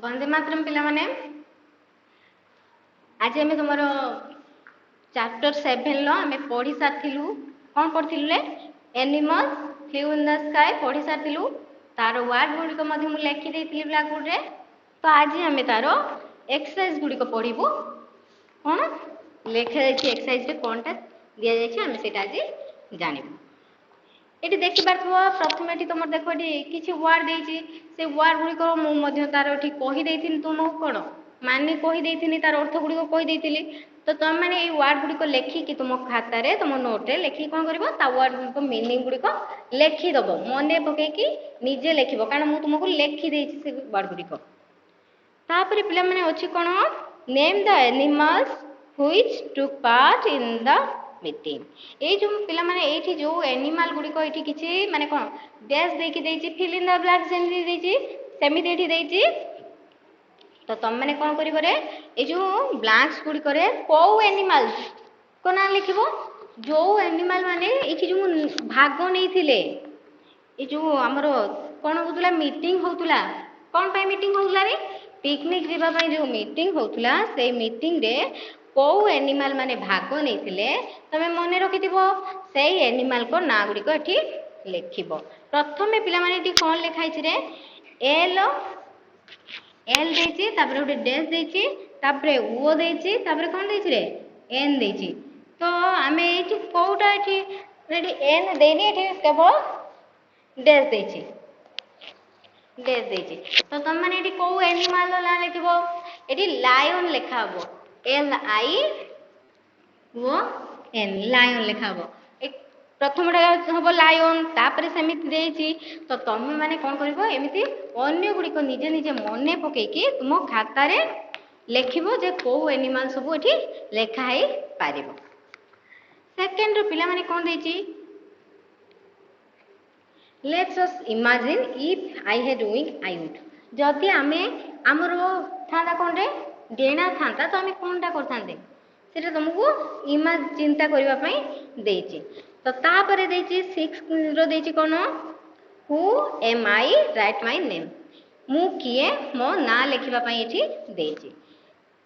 वंदे मातरम पिला माने आज आम तुम चैप्टर 7 लो आम पढ़ी सारिलु कौन पढ़ी रे animals flu in the sky पढ़ी सारिलु तार वर्ड गुड़िक लिखी देती ब्लैकबोर्ड रे। तो आज आम तार एक्सरसाइज गुड़िक पढ़ू कौन लिखा एक्सरसाइज कौन टा दि जाए आज जानू। ये देखिपार प्रथम ये तुम देख ये किसी वार्ड से वार्ड गुड़िक मुझे तार कहीदे तुमको कौन मानी कहीदे तार अर्थ गुड़िक कहीदे। तो तुम मैंने ये वार्ड गुड़िक लिखिकी तुम खातार तुम नोट्रे लिखिकी कौन कर वार्ड गुड़िक मिनिंग गुड़िक लिखिदब मन पकईकि निजे लिख कारण मुझे तुमको लिखिदे से वार्ड गुड़िक। तापर पिला माने अच्छी कौन name the animals which took part in the meeting. ये जो पिला माने एठी जो एनिमल गुड़िक ये किसी माने कौन डैश देकी फिल इन द ब्लैंक्स सेमिति एठी देची। तो तुम मैंने कौन कर ये जो ब्लैंक्स गुड़िक कौ एनिमल्स को ना लिख जो एनिमल माने ये जो भाग नहीं ये जो आमर कौन होता मीटिंग होता कौन पाई मीटिंग होता रे पिकनिक जीवाई जो मीटिंग होता से मीटिंग रे कौ एनिमल माने भाग नहीं तुम मन रखि से एनिमल को ना गुड़िक ये लिख। प्रथम पिला माने कौन लिखाई रे एल एल देची तापर गोटे डैश देची तापर ओ देची तापर कौन देची रे एन देची। तो आम ये कौटा ये एन देनी ये केवल डैश देची डैश देची। तो तुम मैंने ये कौ एनिमल ना लिख ये लायन लिखा L I O N lion लिखा प्रथम हम लायन तापर सेमिति देची। तो तुम मैंने कौन कर एमती अन्य गुड़िक निजे निजे मन पकईकि तुम खातार लिख कौ एनिमल सब ये लिखाई पार। सेकेंड पिला माने कौन देची let's us imagine if I had wing I would. जदि आमे आमर था कौन रे डेणा था तो आम कौन टा करते तुमको इमेज चिंता करने। तो तापर देची 6 रो देची कौन who am I right my name मु किए मो ना लिखापी ये देची।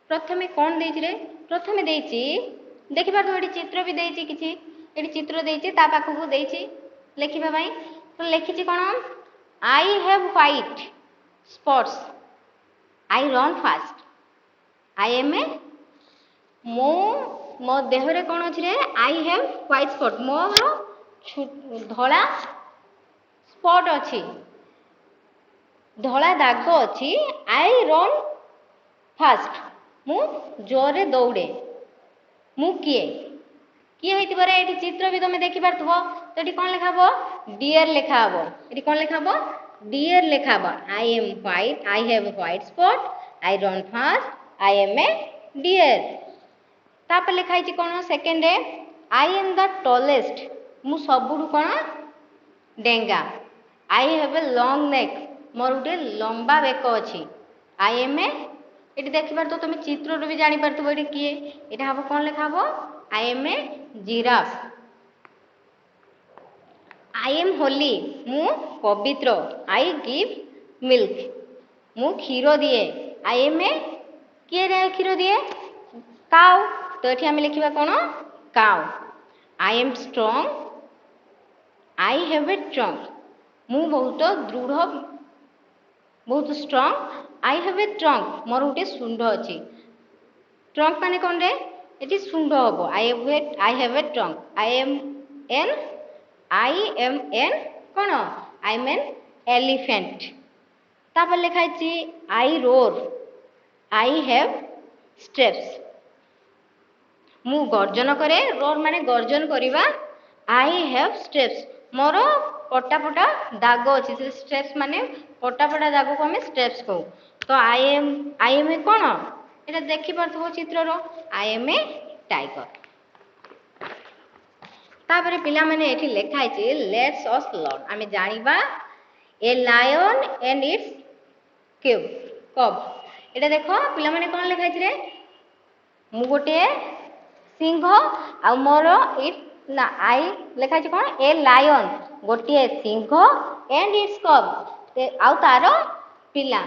प्रथमे कौन देची रे प्रथमे देची देखि पार तो ये चित्र भी देची किछि ये चित्र देची ता पाखकु देची लिखापी। तो लिखी कौन I have white spots I run fast I am a मो देहरे कौन अच्छी रे आई हैव व्हाइट स्पॉट मोर धला स्पॉट अच्छी धला दाग अच्छी आई रन फास्ट मु जोरे दौड़े मु किए किए ये चित्र भी तुम देखी पार तो ये कौन लिखा डियर लिखा ये कौन लिखा डियर लिखा I am white I have white spot I run fast I am a deer. तापर लिखाई कौन second I am the tallest मु सबुठु कौन डेंगा आई हैव ए लॉन्ग नेक मोर गोटे लंबा बेक अच्छी आई एम ए ये देखिपार तो तुम चित्र भी जापर ये किए यहाँ हम कौन लिखा I am a giraffe I am holy मु पवित्र आई गिव मिल्क मु क्षीर दिए आई एम ए किए रे क्षीर दिए काउ। तो ये आम लिखा कौन cow I am स्ट्रंग I have a trunk मु बहुत दृढ़ बहुत स्ट्रंग आई हैव ए ट्रंक मोर गोटे शुंड अच्छी ट्रंक माने कौन रे ये शुंड हम I have a trunk I am an कौन आई एम एन एलिफेंट। तापर लिखाई I roar I have stripes मु गर्जन करे रोर माने गर्जन करवा आई हैव स्टेप्स मोर पटा पटा दाग अच्छी से स्टेप्स माने पटा पटा दाग को हमें स्टेप्स कहू। तो आई एम ए कौन ये देखी पार चित्र आई एम ए टाइगर। तापर पिला माने एठी लिखाई लेट्स अस लर्न आमे जानिबा ए लायन एंड इट्स कब ये देख पिला माने कौन लिखाई रे मु गोटे सिंह आ मोर इट ना आई लिखाई कौन ए लायन गोटे सिंह एंड इट्स कब आउ तार पिला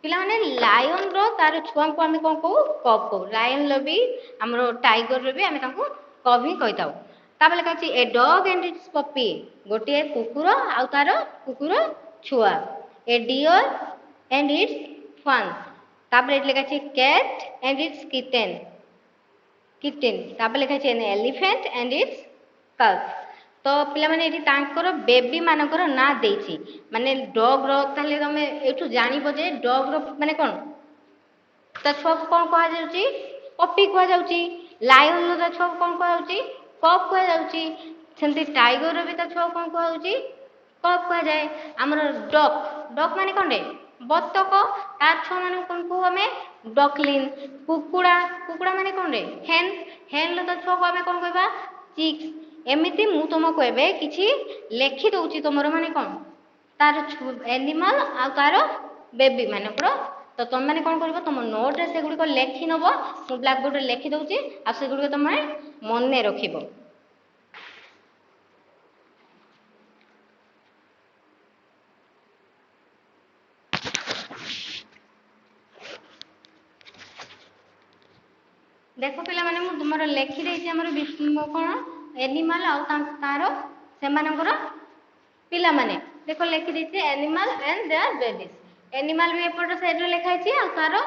पिला माने लायन रो तार छुआ को आम कौन कहू कप कहू लायन रो भी आम टाइगर रो भी आम कप ही कही था तापर लिखा अछि a dog and its puppy गोटे कुकुर आउ तार कुकुर छुआ a deer and its fawn तापर एट लिखा अछि cat and its kitten kitten तापर लिखा अछि an elephant and its calf तो पिला माने एठी तांकर बेबी मानकर ना देछि माने डॉग रो ताले तमे एठु जानिबो जे डॉग रो माने कोन ता छुआ कोन कहा जाउची पपी कहा जाउची लायन रो ता छुआ कोन कहा जाउची कप कहा जाउची सेंती टाइगर रो भी ता छुआ कोन कहा जाउची कप कहा जाए हमर डॉग डॉग माने कोन रे बत्तक ता छुआ माने कोन को हमें डॉकलिन कुकुड़ा कुकुड़ा माने कोन रे हेन हेन लो ता छुआ को हमें कोन कहबा चिक्स एमिति मु तुमको एबे किछि लेखि दउची तुमर माने कोन तार एनिमल आ तार बेबी माने पुरो तो तुम माने कोन करबो तुम नोट रे से गुडी को लेखि नबो मु ब्लैक बोर्ड रे लेखि दउची आ से गुडी को तुम मने रखिबो देखो पिला माने मु तुमरो लेखि देछि हमर कोन एनिमल आ तार से मानकर पिला माने देखो लेखि देछि animal and their babies animal भी एपट साइड रे लेखा अछि आ तार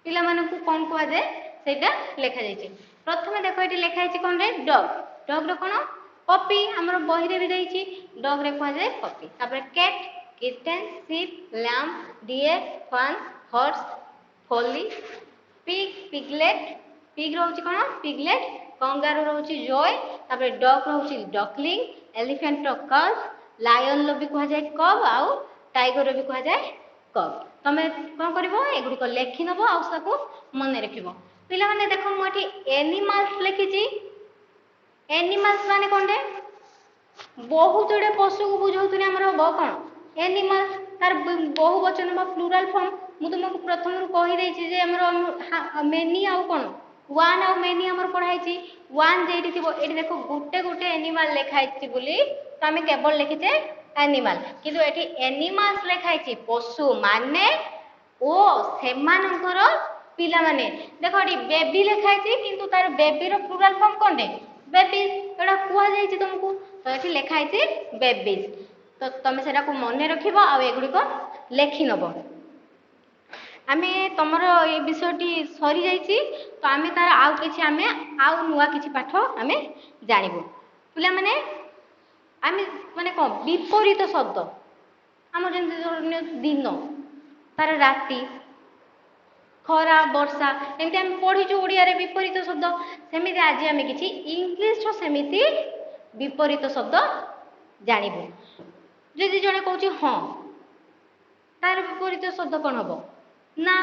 पिला माने को कोन को जाय सेटा लेखा जायछि प्रथमे देखो एटी लेखा अछि कोन रे डॉग डॉग रो कोन पपी हमर बही रे भी दैछि डॉग रे को जाय पपी तापर cat kitten sheep lamb deer fawn horse foal pig piglet pig रहउछि कोन पिगलेट कंगारू रहउछि जॉय तापर डॉग रहउछि डॉकलिंग एलिफेंट रो कल्फ लायन लो भी कहा जाय कब आउ टाइगर रो भी कहा जाय कब तमे कोन करबो एगुडी को लेखि नबो आ उसको मने रखिबो पिला माने देखो मोठी एनिमल्स लिखिछि एनिमल्स माने कोन रे बहुत जोड़े पशु को बुझौतुनी हमर हो कोन एनिमल्स तार बहु वचन बा प्लुरल फॉर्म मु तुमको प्रथम रु कहि दैछि जे हमर मेनी आउ कोन वन आउ मेनी हमर पढाइछि वन जेठी थिबो एठी देखो गुटे गुटे एनिमल लेखाइछि बोली तो हमें केवल लिखिछे एनिमल किंतु एठी एनिमल्स लेखाइछि पशु माने ओ सेमानकर पिला माने देखो एठी बेबी लेखाइछि किंतु तार बेबी रो प्लुरल फॉर्म कोन रे बेबी एटा कुआ जाइछि तुमको तो एठी लेखाइछि बेबीज तो तमे सेटा को मने रखिबो आ एगुडी को लेखि नबो आमे तमरो ए विषयटी सरी जाइछि तो आमे तार आउ किछि आमे आउ नुवा किछि पाठ आमे जानिबो पिला माने आमे माने को विपरीत शब्द हम जेंति दिन तार राती खरा वर्षा एमति हम पढिछु ओडिया रे विपरीत शब्द सेमिति आज आमे किछि इंग्लिश रो सेमिति विपरीत शब्द जानिबो जदि जने कहूछि हां तार विपरीत शब्द कोन हबो ना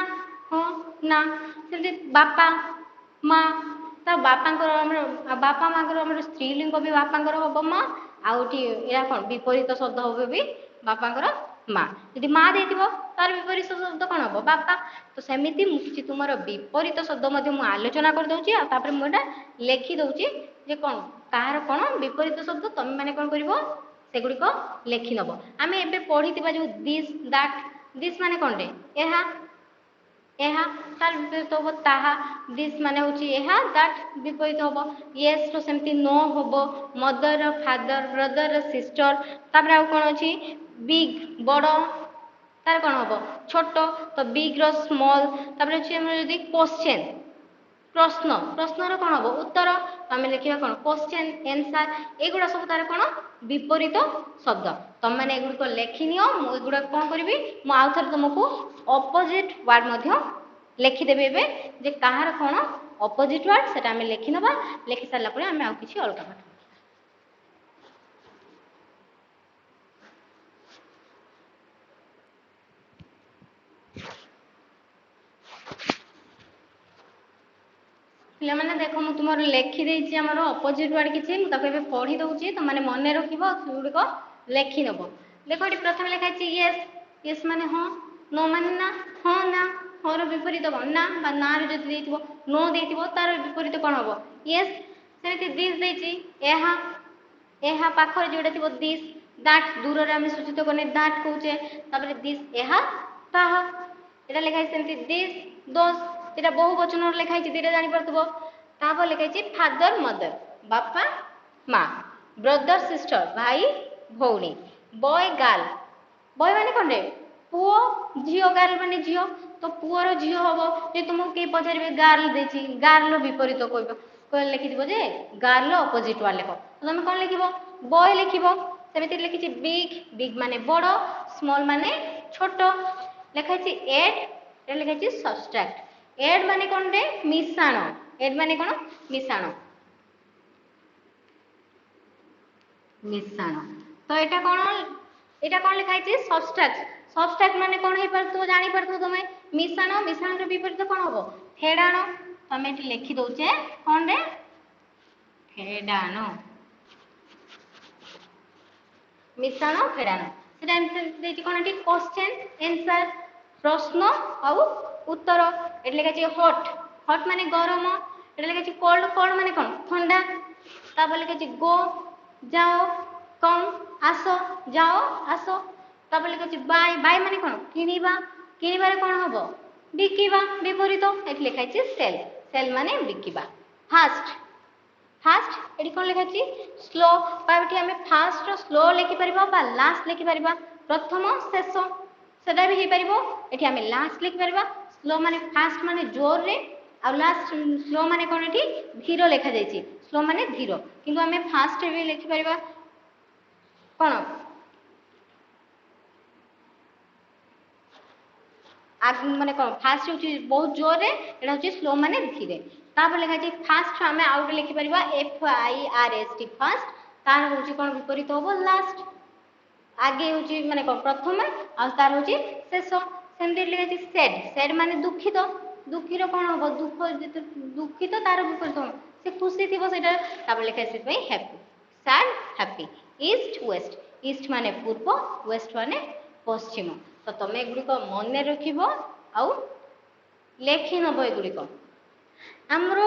हां ना सेमति बापा मां ता बापांकर हमर बापा मांकर हमर स्त्रीलिंग भी बापांकर हबो मां आउठी एरा कोन विपरीत शब्द हबो भी बापांकर मां यदि मां देथिबो तार विपरीत शब्द कोन हबो बापा तो सेमिति मु किछि तुमरो विपरीत शब्द मध्ये मु आलोचना कर दउची आ तापर मु एटा लेखि दउची जे कोन तार कोन विपरीत शब्द तमे माने कोन करिवो सेगुडी को लेखि नबो आमे एबे पढितिबा जो दिस माने कोन रे एहा एहा तार विपरीत होबो ताहा दिस माने होची एहा दैट विपरीत होबो यस रो सेमति नो होबो मदर फादर ब्रदर सिस्टर तापर आ कोन अछि बिग बडो तार कोन होबो छोटो तो बिग रो स्मॉल तापर अछि हम यदि क्वेश्चन प्रश्न प्रश्न रो कोन होबो उत्तर आमे लिखिबा कोन क्वेश्चन आंसर एगुडा सब तार कोन विपरीत शब्द तम माने एगुड को लेखि नियो मु एगुडा कोन करबी मु आउथर तुमको ऑपोजिट वर्ड मध्ये लेखि देबे बे जे काहार कोन ऑपोजिट वर्ड सेटा हमें लेखि नबा लेखि साला परे हमें आ किछि अलगा पाठ पिला माने देखो मु तुमर लेखि देछि हमर ऑपोजिट वर्ड किछि मु ताके बे पढी दउछि त माने मने रखिबो सुड को लेखि नबो देखो एटी प्रथम लेखा छि यस यस माने हां नो माने ना हां ना हर विपरीत हबो ना बा ना रे जति देथिबो नो देथिबो तार विपरीत कोन हबो यस सेमिति दिस देछि एहा एहा पाखर जोडा थिबो दिस दैट दूर रे हम सूचित कोने दैट कहूचे तापर दिस एहा ताहा एटा लिखाई सेमती दिस दोस एटा बहु वचन लिखाई दीटा जानि परतबो तापर लिखाई फादर मदर बापा माँ ब्रदर सिस्टर भाई भौणी बॉय गर्ल बॉय माने कोन रे पुओ झियो गर्ल माने झियो तो पुओर झियो हबो जे तुमको के पचारबे गर्ल देछि गर्ल विपरीत कहबो कोन लिखि दिबो जे गर्ल ऑपोजिट वाला लेखो तो तुम कोन लिखिबो बॉय लिखिबो सेमिति लिखिछि बिग बिग माने बड़ो स्मॉल माने छोटो लिखाछि एड ए लिखाछि सब्सट्रैक्ट एड माने कोन रे मिसाण एड माने कोन मिसाण मिसाण तो एटा कोन लिखाछि सब्सट्रैक्ट सब्सट्रैक्ट माने कोन हे पर तो जानि पर तुमे मिसाण मिसाण रे विपरीत कोन हबो फेडाण तमे एटी लिखि दोचे कोन रे फेडाण मिसाण फेडाण सेटा देति कोन एटी क्वेश्चन आंसर प्रश्न आ उत्तर एटी लिखाछि हॉट हॉट माने गरम एटी लिखाछि कोल्ड कोल्ड माने कोन ठंडा तापर लिखाछि गो जाओ कम आसो जाओ आसो तापर लिखाछि बाय बाय माने कोन किनिबा किनिबारे कोन हबो बिकिबा विपरीत एटी लिखाछि सेल सेल माने बिकिबा फास्ट फास्ट एटी कोन लिखाछि स्लो पाबठी हमें फास्ट रो स्लो लिखि परिबा बा लास्ट लिखि परिबा प्रथम शेष सेटा भी हे परिबो एठी हमें लास्ट लिखि परिबा स्लो माने फास्ट माने जोर रे आ लास्ट स्लो माने कोन एठी धीरो लिखा जायछि स्लो माने धीरो किंतु हमें फास्ट भी लिखि परिबा कोन आग माने कोन फास्ट होछि बहुत जोर रे एटा होछि स्लो माने धीरे तापर लिखा छै फास्ट हमें आउट लिखि परिबा F I R S T first तार होछि कोन विपरीत होबो लास्ट आगे होछि माने कोन प्रथम आ तार होछि शेष सेंदी लिखा छै सैड सैड माने दुखित दुखीर कोन होबो दुख दुखित तार विपरीत हो से खुशी थिबो सेटा तापर लिखा छै पई happy sad happy east west east माने पूर्व वेस्ट माने पश्चिम तो तमे गुडी को मन रखिबो आ लेखि नबो एगुडी को हमरो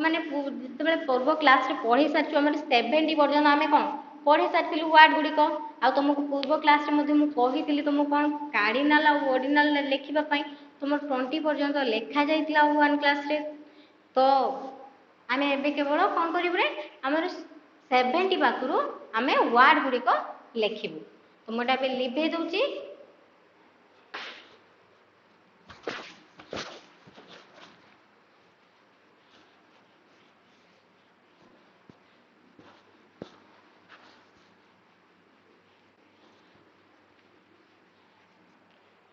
माने जतबे पूर्व क्लास रे पढी सारछु हमर 70 पर्यंत आमे कोन पढी सारथिलु वर्ड गुडी को आ तुमको पूर्व क्लास रे मध्ये मु कहितली तुमको कोन कार्डिनल आ ऑर्डिनल लेखिबा पई तुमर 20 पर्यंत लेखा जाइतला वन क्लास रे तो आमे एबे केवल कोन करिबु रे हमर 70 पाखरु आमे वर्ड गुडी को लेखिबु तो मोटा पे लिभे दउची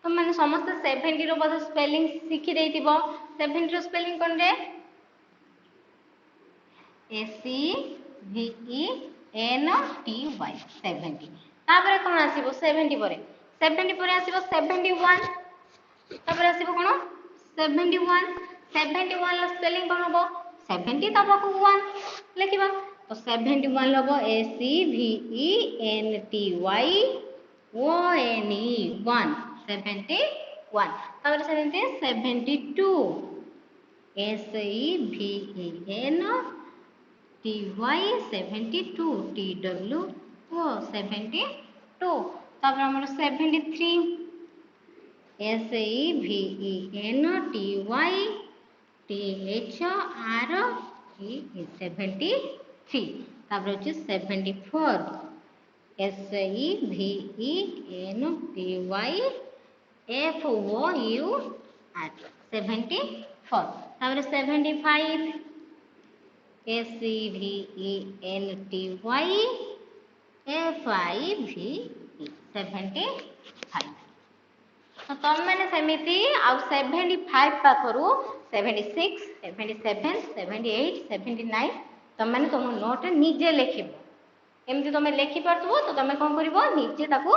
तो माने समस्त 70 रो बद स्पेलिंग सिखि देइतिबो 70 रो स्पेलिंग कोन रे ए सी V E N T Y 70 तापर कोन आसीबो 70 परे 70 परे आसीबो 71 तापर आसीबो कोन 71 71 लो स्पेलिंग कोन होबो 70 तापर 1 लिखिबा तो 71 लबो A C V E N T Y O N E 1 71 तापर 72 S E V E N T Y 72 T W O 72 तापर हमर 73 S E V E N T Y T H R E 73 तापर होछि 74 S E V E N T Y F O U R 74 तापर 75 S E V E N T Y F I V E 75 तो तुम मैंने सेमिति आउ 75 पाखरु 76 77 78 79 तुम मैंने तुम नोट निजे लेखिबो एमति तुम लेखि परतबो तो तुम कोन करिवो निजे ताको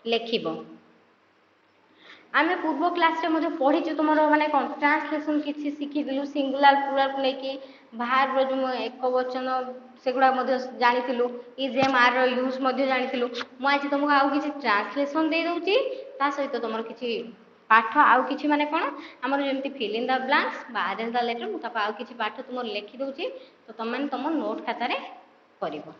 लेखिबो आमे पूर्व क्लास रे मजे पढी छु तुमरो माने कोन ट्रांसलेशन किछि सिखि दिलु सिंगुलर प्लुरल को लेके बाहर रो जो एक वचन सेगुडा मजे जानितिलु इज एम आर रो यूज मजे जानितिलु मु आज तुमको आउ किछि ट्रांसलेशन दे दउची ता सहित तुमरो किछि पाठ आउ किछि माने कोन हमर जेमति फिल इन द ब्लैंक्स बा अरेंज द लेटर मु ता आउ किछि पाठ तुमरो लेखि दउची तो तुम माने तुम नोट खाता रे करिवो।